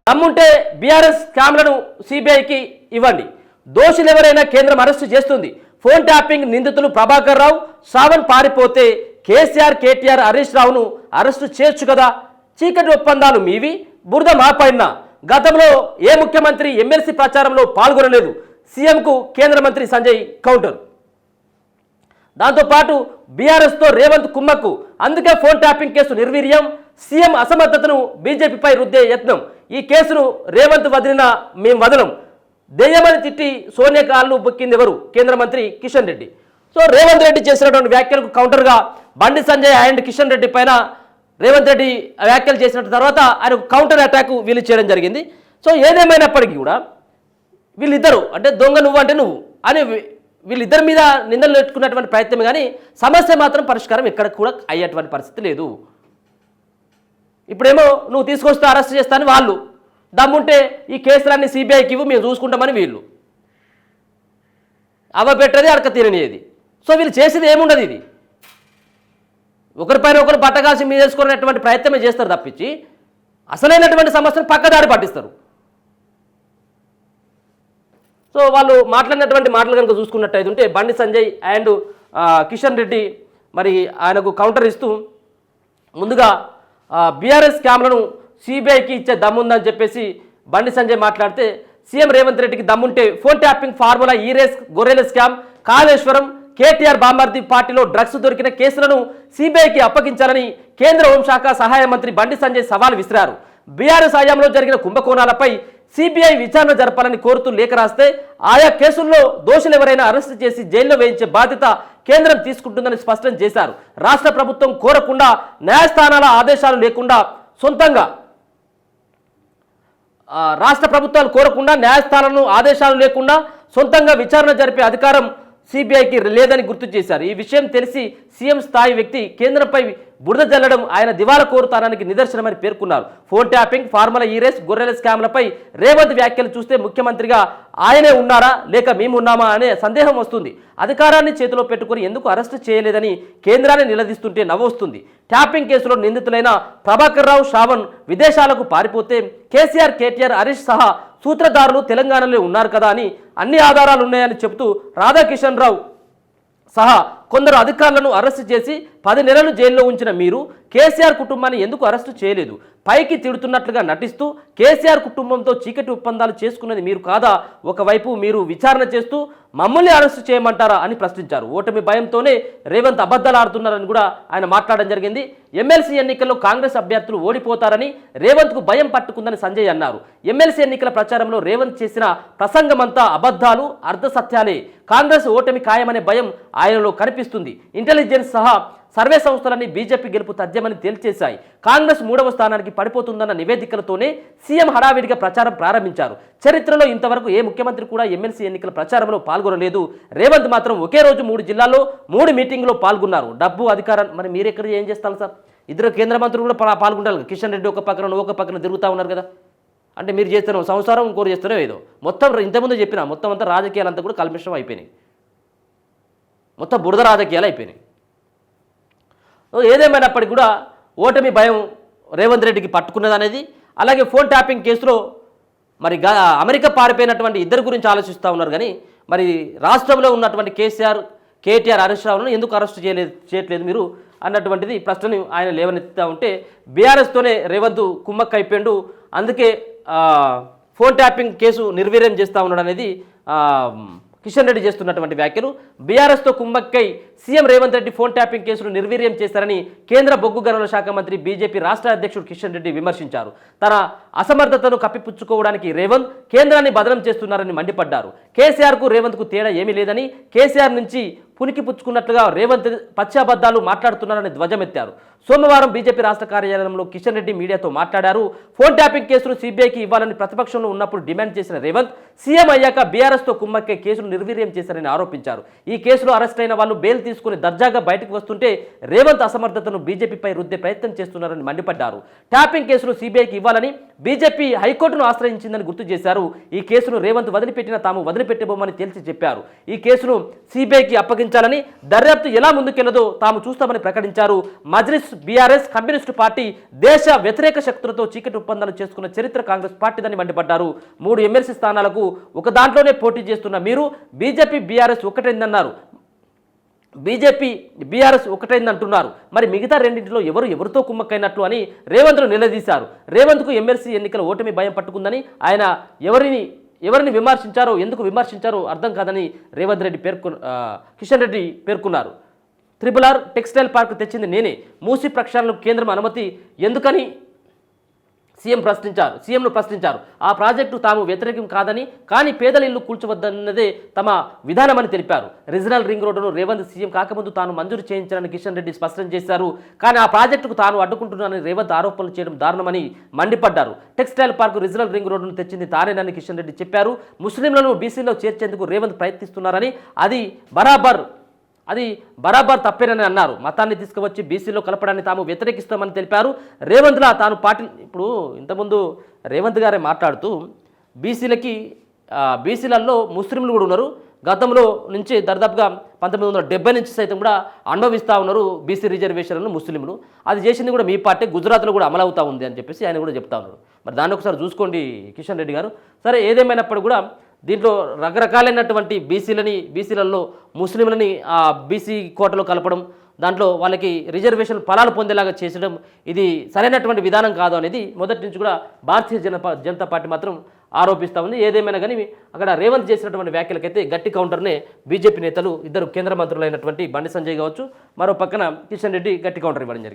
దమ్ముంటే బీఆర్ఎస్ స్కామ్లను సిబిఐకి ఇవ్వండి. దోషులు ఎవరైనా కేంద్రం అరెస్టు చేస్తుంది. ఫోన్ ట్యాపింగ్ నిందితులు ప్రభాకర్ రావు, శ్రావణ్ పారిపోతే కేసీఆర్, కేటీఆర్, హరీష్ రావును అరెస్టు చేయొచ్చు కదా. చీకటి ఒప్పందాలు మీవి, బురద మాపైన. గతంలో ఏ ముఖ్యమంత్రి ఎమ్మెల్సీ ప్రచారంలో పాల్గొనలేదు. సీఎంకు కేంద్ర మంత్రి సంజయ్ కౌంటర్. దాంతోపాటు బీఆర్ఎస్తో రేవంత్ కుమ్మక్కు. అందుకే ఫోన్ ట్యాపింగ్ కేసు నిర్వీర్యం. సీఎం అసమర్థతను బీజేపీపై రుద్దే యత్నం. ఈ కేసును రేవంత్ వదిలినా మేము వదలం. దెయ్యమని తిట్టి సోనియా కాళ్ళు బొక్కింది ఎవరు? కేంద్ర మంత్రి కిషన్ రెడ్డి. సో రేవంత్ రెడ్డి చేసినటువంటి వ్యాఖ్యలకు కౌంటర్గా బండి సంజయ్ అండ్ కిషన్ రెడ్డి పైన రేవంత్ రెడ్డి వ్యాఖ్యలు చేసిన తర్వాత ఆయన కౌంటర్ అటాక్ వీళ్ళు చేయడం జరిగింది. సో ఏదేమైనప్పటికీ కూడా వీళ్ళిద్దరు అంటే దొంగ నువ్వు అంటే నువ్వు అని వీళ్ళిద్దరి మీద నిందలు నెట్టుకున్నటువంటి ప్రయత్నం, కానీ సమస్య మాత్రం పరిష్కారం ఎక్కడ కూడా అయ్యేటువంటి పరిస్థితి లేదు. ఇప్పుడేమో నువ్వు తీసుకొస్తే అరెస్ట్ చేస్తాను వాళ్ళు, దమ్ముంటే ఈ కేసులన్నీ సిబిఐకి ఇవ్వు, మేము చూసుకుంటామని వీళ్ళు. పెట్టేది అడక తిననిది. సో వీళ్ళు చేసేది ఏముండదు. ఇది ఒకరిపైన ఒకరు పట్టగాల్సి మీద చేసుకునేటువంటి ప్రయత్నమే చేస్తారు తప్పించి అసలైనటువంటి సమస్యను పక్కదారి పట్టిస్తారు. సో వాళ్ళు మాట్లాడినటువంటి మాటలు కనుక చూసుకున్నట్టయితే ఉంటే బండి సంజయ్ అండ్ కిషన్ రెడ్డి మరి ఆయనకు కౌంటర్ ఇస్తూ ముందుగా బీఆర్ఎస్ స్కామ్లను సిబిఐకి ఇచ్చే దమ్ముందని చెప్పేసి బండి సంజయ్ మాట్లాడితే, సీఎం రేవంత్ రెడ్డికి దమ్ముంటే ఫోన్ ట్యాపింగ్ ఫార్ములా, ఈరేస్, గొర్రెల స్కామ్, కాళేశ్వరం, కేటీఆర్ బామర్ది పార్టీలో డ్రగ్స్ దొరికిన కేసులను సిబిఐకి అప్పగించాలని కేంద్ర హోంశాఖ సహాయ మంత్రి బండి సంజయ్ సవాల్ విసిరారు. బీఆర్ఎస్ హయాంలో జరిగిన కుంభకోణాలపై సిబిఐ విచారణ జరపాలని కోరుతూ లేఖ రాస్తే ఆయా కేసుల్లో దోషులు ఎవరైనా అరెస్టు చేసి జైల్లో వేయించే బాధ్యత కేంద్రం తీసుకుంటుందని స్పష్టం చేశారు. రాష్ట్ర ప్రభుత్వం కోరకుండా, న్యాయస్థానాల ఆదేశాలు లేకుండా సొంతంగా రాష్ట్ర ప్రభుత్వాలు కోరకుండా న్యాయస్థానాలను ఆదేశాలు లేకుండా సొంతంగా విచారణ జరిపే అధికారం సిబిఐకి లేదని గుర్తు చేశారు. ఈ విషయం తెలిసి సీఎం స్థాయి వ్యక్తి కేంద్రంపై బురద జల్లడం ఆయన దివాలా కోరుతానానికి నిదర్శనమని పేర్కొన్నారు. ఫోన్ ట్యాపింగ్, ఫార్ములా, ఈరేస్, గొర్రెల స్కామ్లపై రేవంత్ వ్యాఖ్యలు చూస్తే ముఖ్యమంత్రిగా ఆయనే ఉన్నారా లేక మేము ఉన్నామా అనే సందేహం వస్తుంది. అధికారాన్ని చేతిలో పెట్టుకుని ఎందుకు అరెస్టు చేయలేదని కేంద్రాన్ని నిలదీస్తుంటే నవ్వొస్తుంది. ట్యాపింగ్ కేసులో నిందితులైన ప్రభాకర్ రావు, శ్రావణ్ విదేశాలకు పారిపోతే కేసీఆర్, కేటీఆర్, హరీష్ సహా సూత్రధారులు తెలంగాణలో ఉన్నారు కదా అని అన్ని ఆధారాలు ఉన్నాయని చెబుతూ రాధాకిషన్ రావు సహా కొందరు అధికారులను అరెస్టు చేసి 10 నెలలు జైల్లో ఉంచిన మీరు కేసీఆర్ కుటుంబాన్ని ఎందుకు అరెస్టు చేయలేదు? పైకి తిడుతున్నట్లుగా నటిస్తూ కేసీఆర్ కుటుంబంతో చీకటి ఒప్పందాలు చేసుకున్నది మీరు కాదా? ఒకవైపు మీరు విచారణ చేస్తూ మమ్మల్ని అరెస్టు చేయమంటారా అని ప్రశ్నించారు. ఓటమి భయంతోనే రేవంత్ అబద్ధాలు ఆడుతున్నారని కూడా ఆయన మాట్లాడడం జరిగింది. ఎమ్మెల్సీ ఎన్నికల్లో కాంగ్రెస్ అభ్యర్థులు ఓడిపోతారని రేవంత్కు భయం పట్టుకుందని సంజయ్ అన్నారు. ఎమ్మెల్సీ ఎన్నికల ప్రచారంలో రేవంత్ చేసిన ప్రసంగమంతా అబద్ధాలు, అర్ధసత్యాలే. కాంగ్రెస్ ఓటమి ఖాయమనే భయం ఆయనలో కనిపిస్తుంది. ఇంటెలిజెన్స్ సహా సర్వే సంస్థలన్నీ బీజేపీ గెలుపు తథ్యమని తేల్చేశాయి. కాంగ్రెస్ 3వ స్థానానికి పడిపోతుందన్న నివేదికలతోనే సీఎం హడావిడిగా ప్రచారం ప్రారంభించారు. చరిత్రలో ఇంతవరకు ఏ ముఖ్యమంత్రి కూడా ఎమ్మెల్సీ ఎన్నికల ప్రచారంలో పాల్గొనలేదు. రేవంత్ మాత్రం ఒకే రోజు 3 జిల్లాల్లో 3 మీటింగ్లో పాల్గొన్నారు. డబ్బు, అధికారం, మరి మీరెక్కడ ఏం చేస్తారు సార్? ఇద్దరు కేంద్ర మంత్రులు కూడా పాల్గొంటారు. కిషన్ రెడ్డి ఒక పక్కన తిరుగుతూ ఉన్నారు కదా. అంటే మీరు చేస్తున్న సంసారం ఇంకోరు చేస్తారో ఏదో. మొత్తం ఇంతకుముందు చెప్పిన మొత్తం అంతా రాజకీయాలంతా కూడా కల్మిషం అయిపోయినాయి. మొత్తం బురద రాజకీయాలు అయిపోయినాయి. ఏదేమైనప్పటికీ కూడా ఓటమి భయం రేవంత్ రెడ్డికి పట్టుకున్నదనేది, అలాగే ఫోన్ ట్యాపింగ్ కేసులో మరి అమెరికా పారిపోయినటువంటి ఇద్దరు గురించి ఆలోచిస్తూ ఉన్నారు. కానీ మరి రాష్ట్రంలో ఉన్నటువంటి కేసీఆర్, కేటీఆర్, హరీష్ రావులను ఎందుకు అరెస్ట్ చేయట్లేదు మీరు అన్నటువంటిది ప్రశ్నని ఆయన లేవనెత్తుతూ ఉంటే, బీఆర్ఎస్తోనే రేవంత్ కుమ్మక్క అయిపోయిండు, అందుకే ఫోన్ ట్యాపింగ్ కేసు నిర్వీర్యం చేస్తూ ఉన్నాడు అనేది కిషన్ రెడ్డి చేస్తున్నటువంటి వ్యాఖ్యలు. బీఆర్ఎస్తో కుమ్మక్కై CM Revanth Reddy phone tapping కేసును నిర్వీర్యం చేశారని కేంద్ర బొగ్గు గనుల శాఖ మంత్రి బీజేపీ రాష్ట్ర అధ్యక్షుడు కిషన్ రెడ్డి విమర్శించారు. తన అసమర్థతను కప్పిపుచ్చుకోవడానికి రేవంత్ కేంద్రాన్ని బదనం చేస్తున్నారని మండిపడ్డారు. కేసీఆర్కు రేవంత్కు తేడా ఏమీ లేదని, కేసీఆర్ నుంచి పునికి పుచ్చుకున్నట్లుగా రేవంత్ పచ్చాబద్దాలు మాట్లాడుతున్నారని ధ్వజమెత్తారు. సోమవారం బీజేపీ రాష్ట్ర కార్యాలయంలో కిషన్ రెడ్డి మీడియాతో మాట్లాడారు. ఫోన్ ట్యాపింగ్ కేసును సిబిఐకి ఇవ్వాలని ప్రతిపక్షంలో ఉన్నప్పుడు డిమాండ్ చేసిన రేవంత్ సీఎం అయ్యాక బీఆర్ఎస్తో కుమ్మక్కే కేసును నిర్వీర్యం చేశారని ఆరోపించారు. ఈ కేసులో అరెస్ట్ అయిన వాళ్ళు బెయిల్ తీసుకుని దర్జాగా బయటకు వస్తుంటే రేవంత్ అసమర్థతను బీజేపీపై రుద్దే ప్రయత్నం చేస్తున్నారని మండిపడ్డారు. ట్యాపింగ్ కేసును సిబిఐకి ఇవ్వాలని బీజేపీ హైకోర్టును ఆశ్రయించిందని గుర్తు చేశారు. ఈ కేసును రేవంత్ వదిలిపెట్టినా తాము వదిలిపెట్టబోమని తేల్చి చెప్పారు. ఈ కేసును సిబిఐకి అప్పగించారు పంపించాలని, దర్యాప్తు ఎలా ముందుకెళ్లదో తాము చూస్తామని ప్రకటించారు. మజ్లిస్, బీఆర్ఎస్, కమ్యూనిస్టు పార్టీ దేశ వ్యతిరేక శక్తులతో చీకటి ఒప్పందాలు చేసుకున్న చరిత్ర కాంగ్రెస్ పార్టీదని మండిపడ్డారు. 3 ఎమ్మెల్సీ స్థానాలకు ఒక దాంట్లోనే పోటీ చేస్తున్న మీరు బీజేపీ, బీఆర్ఎస్ ఒకటైందన్నారు. బీజేపీ, బీఆర్ఎస్ ఒకటైందంటున్నారు. మరి మిగతా రెండింటిలో ఎవరితో కుమ్మక్కైనట్లు అని రేవంత్ను నిలదీశారు. రేవంత్కు ఎమ్మెల్సీ ఎన్నికల ఓటమి భయం పట్టుకుందని, ఆయన ఎవరిని విమర్శించారో, ఎందుకు విమర్శించారో అర్థం కాదని రేవంత్ రెడ్డి కిషన్ రెడ్డి పేర్కొన్నారు. RRR టెక్స్టైల్ పార్క్ తెచ్చింది నేనే, మూసి ప్రక్షాళనకు కేంద్రం అనుమతి ఎందుకని సీఎంను ప్రశ్నించారు. ఆ ప్రాజెక్టు తాము వ్యతిరేకం కాదని, కానీ పేదల ఇల్లు కూల్చవద్దన్నదే తమ విధానమని తెలిపారు. రీజనల్ రింగ్ రోడ్డును రేవంత్ సీఎం కాకముందు తాను మంజూరు చేయించాలని కిషన్ రెడ్డి స్పష్టం చేశారు. కానీ ఆ ప్రాజెక్టుకు తాను అడ్డుకుంటున్నానని రేవంత్ ఆరోపణలు చేయడం దారుణమని మండిపడ్డారు. టెక్స్టైల్ పార్కు రీజనల్ రింగ్ రోడ్డును తెచ్చింది తానేనని కిషన్ రెడ్డి చెప్పారు. ముస్లింలను బీసీలో చేర్చేందుకు రేవంత్ ప్రయత్నిస్తున్నారని, అది బరాబర్ తప్పేనని అన్నారు. మతాన్ని తీసుకువచ్చి బీసీలో కలపడాన్ని తాము వ్యతిరేకిస్తామని తెలిపారు. రేవంత్లా తాను పార్టీ ఇప్పుడు ఇంతకుముందు రేవంత్ గారే మాట్లాడుతూ బీసీలలో ముస్లింలు కూడా ఉన్నారు, గతంలో నుంచి దాదాపుగా 1970 నుంచి సైతం కూడా అనుభవిస్తూ ఉన్నారు బీసీ రిజర్వేషన్లను ముస్లింలు. అది చేసింది కూడా మీ పార్టీ, గుజరాత్లో కూడా అమలవుతూ ఉంది అని చెప్పేసి ఆయన కూడా చెప్తా ఉన్నారు. మరి దాన్ని ఒకసారి చూసుకోండి కిషన్ రెడ్డి గారు. సరే, ఏదేమైనప్పుడు కూడా దీంట్లో రకరకాలైనటువంటి బీసీలలో ముస్లింలని బీసీ కోటలో కలపడం, దాంట్లో వాళ్ళకి రిజర్వేషన్ ఫలాలు పొందేలాగా చేసడం, ఇది సరైనటువంటి విధానం కాదు అనేది మొదటి నుంచి కూడా భారతీయ జనతా పార్టీ మాత్రం ఆరోపిస్తూ ఉంది. ఏదేమైనా కానీ అక్కడ రేవంత్ చేసినటువంటి వ్యాఖ్యలకైతే గట్టి కౌంటర్నే బీజేపీ నేతలు, ఇద్దరు కేంద్ర మంత్రులైనటువంటి బండి సంజయ్ కావచ్చు, మరో పక్కన కిషన్ రెడ్డి గట్టి కౌంటర్ ఇవ్వడం జరిగింది.